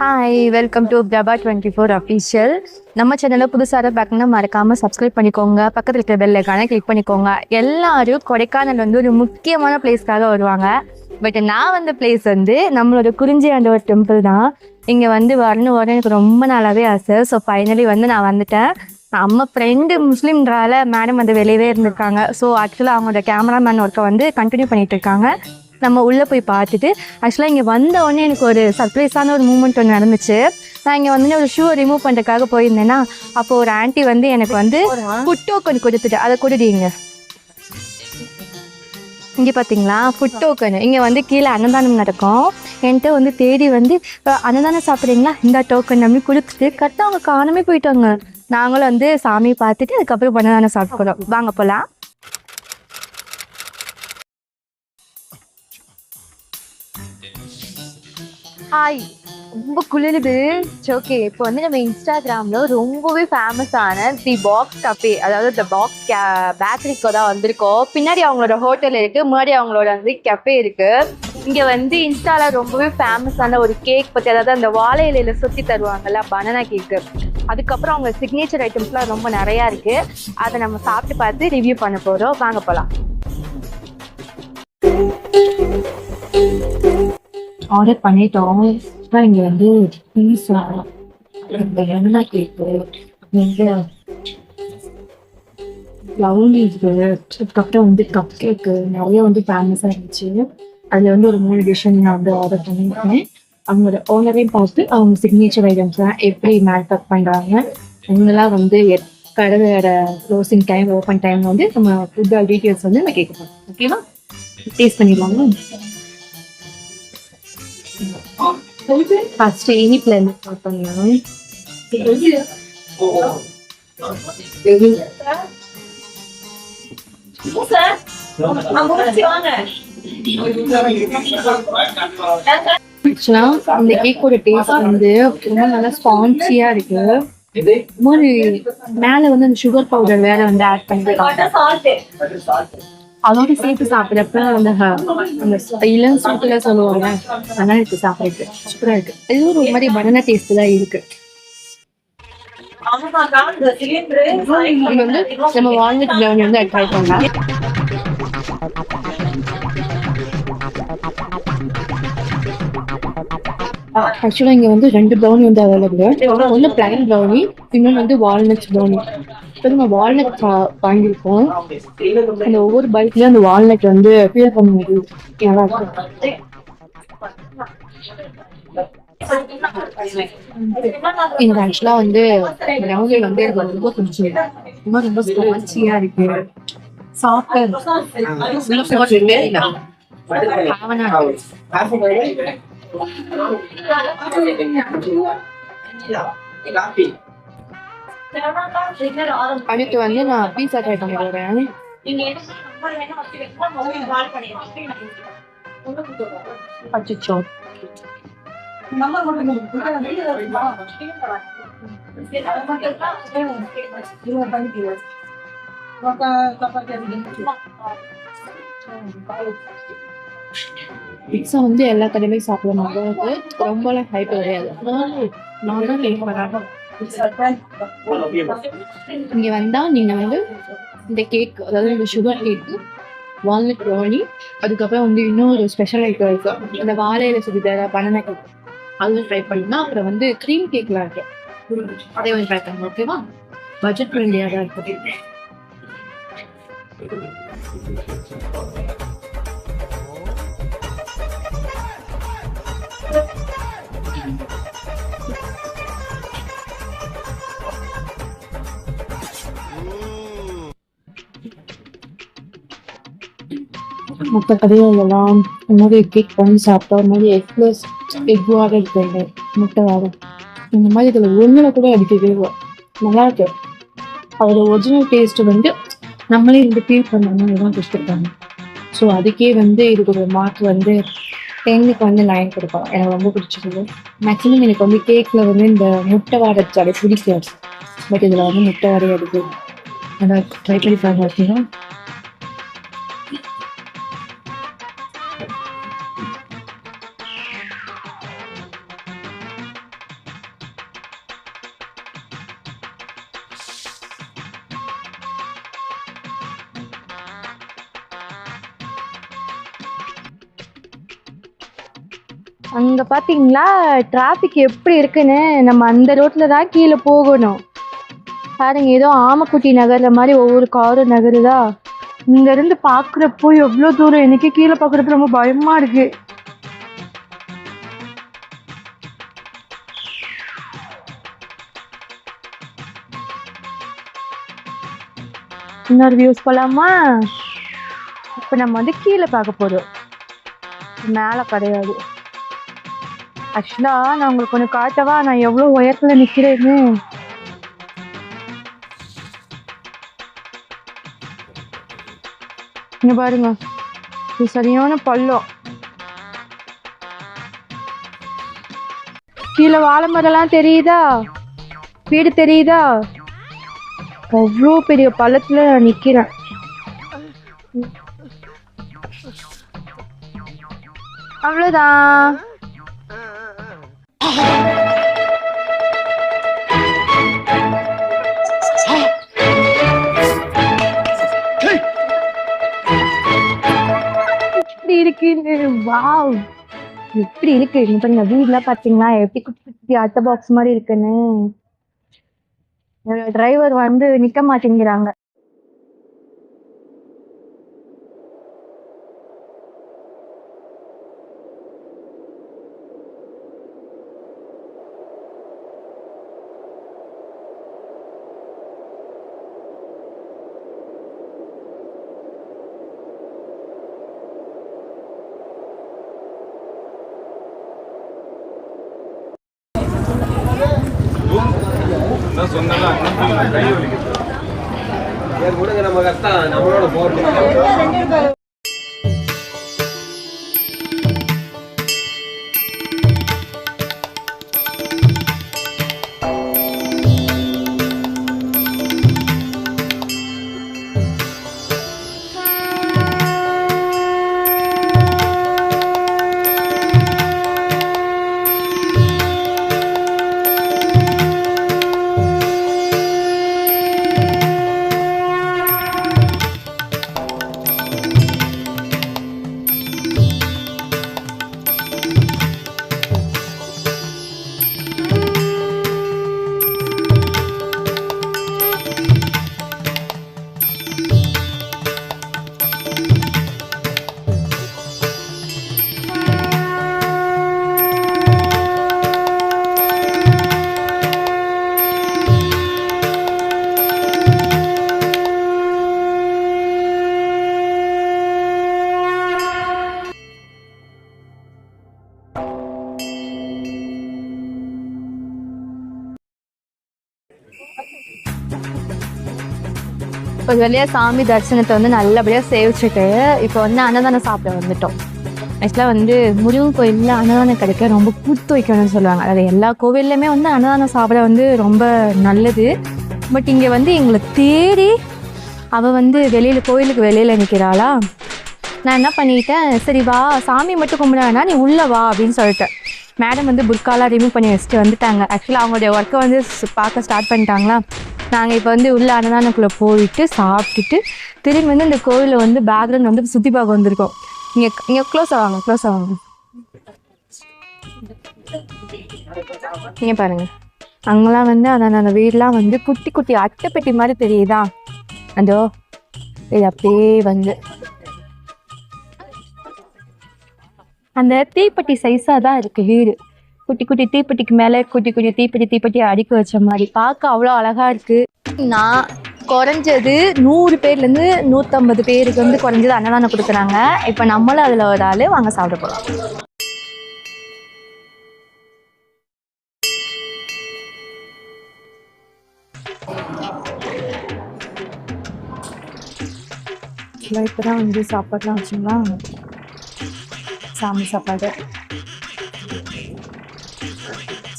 Hi, welcome to Prabha 24 official. நம்ம சேனலில் புதுசாக பார்க்கணும்னா மறக்காமல் சப்ஸ்கிரைப் பண்ணிக்கோங்க. பக்கத்தில் இருக்கிற பெல் ஐக்கானை கிளிக் பண்ணிக்கோங்க. எல்லாரும் கொடைக்கானல் வந்து ஒரு முக்கியமான பிளேஸ்க்காக வருவாங்க. பட் நான் வந்த பிளேஸ் வந்து நம்மளோட குறிஞ்சி ஆண்டவர் டெம்பிள் தான். இங்கே வந்து வரணும் எனக்கு ரொம்ப நாளாகவே ஆசை. ஸோ ஃபைனலி வந்து நான் வந்துட்டேன். நம்ம ஃப்ரெண்டு முஸ்லீம்ன்றால மேடம் வந்து வெளியவே இருந்திருக்காங்க. ஸோ ஆக்சுவலாக அவங்களோட கேமராமேன் ஒர்க்கை வந்து கண்டினியூ பண்ணிகிட்டு இருக்காங்க. நம்ம உள்ளே போய் பார்த்துட்டு ஆக்சுவலாக இங்கே வந்த உடனே எனக்கு ஒரு சர்ப்ரைஸான ஒரு மூமெண்ட் ஒன்று நடந்துச்சு. நான் இங்கே வந்து ஒரு ஷூவை ரிமூவ் பண்ணுறதுக்காக போயிருந்தேன்னா அப்போ ஒரு ஆன்ட்டி வந்து எனக்கு வந்து ஃபுட் டோக்கன் கொடுத்துட்டு அதை கொடுத்தீங்க. இங்கே பார்த்தீங்களா ஃபுட் டோக்கன். இங்கே வந்து கீழே அன்னதானம் நடக்கும். என்கிட்ட வந்து தேடி வந்து அன்னதானம் சாப்பிட்றீங்களா இந்த டோக்கன் நம்பி கொடுத்துட்டு கரெக்டாக அவங்க காணாமே போயிட்டாங்க. நாங்களும் வந்து சாமி பார்த்துட்டு அதுக்கப்புறம் அன்னதானம் சாப்பிட்றோம். வாங்க போகலாம். ஹாய், ரொம்ப குளிருது. ஓகே, இப்போ வந்து நம்ம இன்ஸ்டாகிராமில் ரொம்பவே ஃபேமஸான தி பாக்ஸ் கஃபே, அதாவது த பாக்ஸ் பேக்கரிக்கு தான் வந்திருக்கோம். பின்னாடி அவங்களோட ஹோட்டல் இருக்குது, முன்னாடி அவங்களோட வந்து கஃபே இருக்குது. இங்கே வந்து இன்ஸ்டாவில் ரொம்பவே ஃபேமஸான ஒரு கேக் பற்றி, அதாவது அந்த வாழை இலையில் சுற்றி தருவாங்கல்ல பனானா கேக்கு, அதுக்கப்புறம் அவங்க சிக்னேச்சர் ஐட்டம்ஸ்லாம் ரொம்ப நிறையா இருக்குது. அதை நம்ம சாப்பிட்டு பார்த்து ரிவ்யூ பண்ண போகிறோம். வாங்க போகலாம். ஆர்டர் பண்ணிட்டோம். இங்கே வந்து பீஸா, இந்த எண்ணா கேக்கு, ப்ளவுனீஸு, அதுக்கப்புறம் வந்து கப் கேக்கு நிறைய வந்து ஃபேமஸாக இருந்துச்சு. அதில் வந்து ஒரு 3 டிஷ் நான் வந்து ஆர்டர் பண்ணியிருக்கேன். அவங்களோட ஓனரையும் பார்த்து அவங்க சிக்னேச்சர் ஐட்டம்ஸ்லாம் எப்படி மேனுஃபேக்சர் பண்ணுறாங்க, இவங்கெல்லாம் வந்து கடையோட க்ளோசிங் டைம் ஓப்பன் டைம் வந்து நம்ம ஃபுட் டீட்டெயில்ஸ் வந்து நான் கேட்க போகிறேன். ஓகேவா? டேஸ்ட் பண்ணிடலாமா? ஃபர்ஸ்ட் இனிப்புல இருந்து ஸ்டார்ட் பண்ணலாம். இந்த கேக்கோட டேஸ்ட் வந்து ரொம்ப நல்லா ஸ்பான்சியா இருக்கு. மேல வந்து அந்த சுகர் பவுடர் வேற வந்து ஆட் பண்ணிருக்காங்க. அதோட சேர்த்து சாப்பிட்றப்ப அந்த இளம் சூட்டுல சொல்லுவாங்க, நல்லா இருக்கு சாப்பிட்றதுக்கு, சூப்பரா இருக்கு. இது ஒரு மாதிரி பனானா டேஸ்ட் தான் இருக்கு. வந்து நம்ம வால்நட் ப்ரௌனி வந்து ட்ரை பண்ணலாம். ஆக்சுவலாக இங்கே வந்து 2 ப்ரௌனி வந்து அவைலபிள். ஒன்று பிளைன் ப்ரௌனி, இன்னொன்று வந்து வால்நட் ப்ரௌனி. இப்போ நம்ம வால்நட் வாங்கியிருக்கோம். அந்த ஒவ்வொரு பைக்லேயும் அந்த வால்நட் வந்து ஃபீல் பண்ண முடியும். நல்லா இருக்கும். எனக்கு ஆக்சுவலாக வந்து ப்ரௌனி வந்து எனக்கு ரொம்ப பிடிச்சிருக்கு. இன்னும் ரொம்ப ஸ்பான்சியாக இருக்கு. சாப்பிட்டு அடுத்து வந்து நான் பீஸா ட்ரை பண்ண போறேன். அச்சோ, பிட்சா வந்து எல்லா கடையுமே சாப்பிடணும். ரொம்பலாம் ஹைப் கிடையாது. இங்க வந்தா நீங்க வந்து இந்த கேக், அதாவது இந்த சுகர் கேக்கு, வால்நட் ப்ரௌனி, அதுக்கப்புறம் வந்து இன்னொரு ஸ்பெஷல் ஐட்டம் இருக்கு, இந்த வாழையில சுத்தி தர பனானா கேக், அதுவும் ட்ரை பண்ணா. அப்புறம் வந்து க்ரீம் கேக்லாம் இருக்கு, அதே வந்து ட்ரை பண்ணுங்க. ஓகேவா? பட்ஜெட் ஃப்ரெண்ட்லியா தான் இருக்கு. மற்ற கடையிலலாம் இந்த மாதிரி கேக் பண்ணி சாப்பிட்டா ஒரு மாதிரி எக்வாக இருக்கு, முட்டை வாரம் இந்த மாதிரி இதில் ஒன்றுல கூட அடிக்கவே நல்லா இருக்கு. அதோட ஒரிஜினல் டேஸ்ட் வந்து நம்மளே வந்து ஃபீல் பண்ணணும் தான் கொடுத்துருக்காங்க. ஸோ அதுக்கே வந்து இதுக்கு ஒரு மார்க் வந்து 10க்கு வந்து 9 கொடுப்போம். எனக்கு ரொம்ப பிடிச்சிருக்கு. மேக்ஸிமம் எனக்கு வந்து கேக்கில் வந்து இந்த முட்டை வாடை பிடிக்காது. பட் இதில் வந்து முட்டை வாடை அடிக்குது. அதை ட்ரை பண்ணி பாருங்க. ஓகேவா? அங்க பாத்தீங்களா டிராபிக் எப்படி இருக்குன்னு? நம்ம அந்த ரோட்ல தான் கீழே போகணும். பாருங்க, ஏதோ ஆமக்குட்டி நகர்ற மாதிரி ஒவ்வொரு காரும் நகருதா. இங்க இருந்து பாக்குறப்போ எவ்வளவு தூரம், எனக்கு கீழே பாக்குறப்ப ரொம்ப பயமா இருக்கு. இன்னொரு வியூஸ் போலாமா? இப்ப நம்ம வந்து கீழே பார்க்க போறோம், மேல கிடையாது. ஆக்சுவலா நான் உங்களுக்கு ஒண்ணு காட்டவா, நான் எவ்வளவு உயரத்துல நிக்கிறேன்னு. இங்க பாருங்க, இது சரியான பள்ளம். கீழே வாழை மரம்லாம் தெரியுதா? வீடு தெரியுதா? அவ்வளோ பெரிய பள்ளத்துல நான் நிக்கிறேன். அவ்வளவுதான். எப்படி இருக்கு? வாவ், எப்படி இருக்கு பாருங்க. வீடுலாம் பாத்தீங்களா எப்படி குட்டி குட்டி அட்டை பாக்ஸ் மாதிரி இருக்குன்னு. டிரைவர் வந்து நிக்க மாட்டேங்கிறாங்க. நம்மளோட போட்டு ஒரு வழியா சாமி தரிசனத்தை வந்து நல்லபடியா சேவிச்சுட்டு இப்போ வந்து அன்னதானம் சாப்பிட வந்துட்டோம். ஆக்சுவலாக வந்து முருகன் கோயிலில் அன்னதானம் கிடைக்க ரொம்ப கூத்து வைக்கணும்னு சொல்லுவாங்க. அதாவது எல்லா கோவில்லையுமே வந்து அன்னதானம் சாப்பிட வந்து ரொம்ப நல்லது. பட் இங்கே வந்து எங்களை தேடி அவள் வந்து கோயிலுக்கு வெளியில் நிற்கிறாளா. நான் என்ன பண்ணிட்டேன், சரி வா சாமி மட்டும் கும்பிட வேணா, நீ உள்ளே வா அப்படின்னு சொல்லிட்டேன். மேடம் வந்து புர்காலாம் ரிமூவ் பண்ணி வச்சுட்டு வந்துட்டாங்க. ஆக்சுவலாக அவங்களுடைய ஒர்க்கை வந்து பார்க்க ஸ்டார்ட் பண்ணிட்டாங்களா. நாங்கள் இப்போ வந்து உள்ள அன்னதானக்குள்ளே போயிட்டு சாப்பிட்டுட்டு திரும்பி வந்து இந்த கோவிலில் வந்து பேக்ரவுண்ட் வந்து சுற்றி பார்க்க வந்திருக்கோம். இங்கே க்ளோஸ் ஆவாங்க. நீங்கள் பாருங்கள், அங்கெல்லாம் வந்து அந்த வீடெலாம் வந்து குட்டி குட்டி அட்டைப்பெட்டி மாதிரி தெரியுதா. அதோ இது அப்படியே வந்து அந்த தீப்பெட்டி சைஸாக தான் இருக்குது வீடு. குட்டி குட்டி தீப்பெட்டிக்கு மேலே குட்டி குட்டி தீப்பெட்டி அடுக்கி வச்ச மாதிரி பார்க்க அவ்வளோ அழகாக இருக்குது. நான் குறைஞ்சது 100 பேர்லேருந்து 150 பேருக்கு வந்து குறைஞ்சது அன்னதானம் கொடுக்குறாங்க. இப்போ நம்மளும் அதில் ஒரு ஆள் வாங்க சாப்பிட போகிறோம். இப்போ தான் வந்து சாப்பாடுலாம் வச்சுங்களா, சாமி சாப்பாடு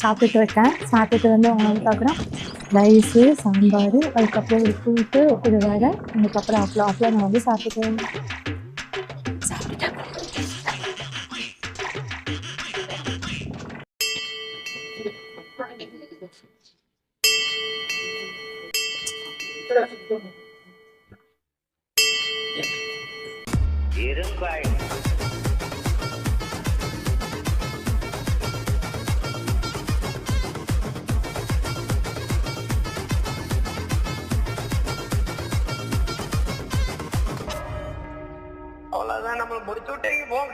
சாப்பிட்டுட்டு இருக்கேன். சாப்பிட்டுட்டு வந்து அவங்க பார்க்குறேன் ரைஸு சாம்பார், அதுக்கப்புறம் ஒரு கூட்டு ஒரு வேலை, அதுக்கப்புறம் அப்பளம் நான் வந்து சாப்பிட்டுட்டேன். முடிச்சு விட்டுறீங்க போங்க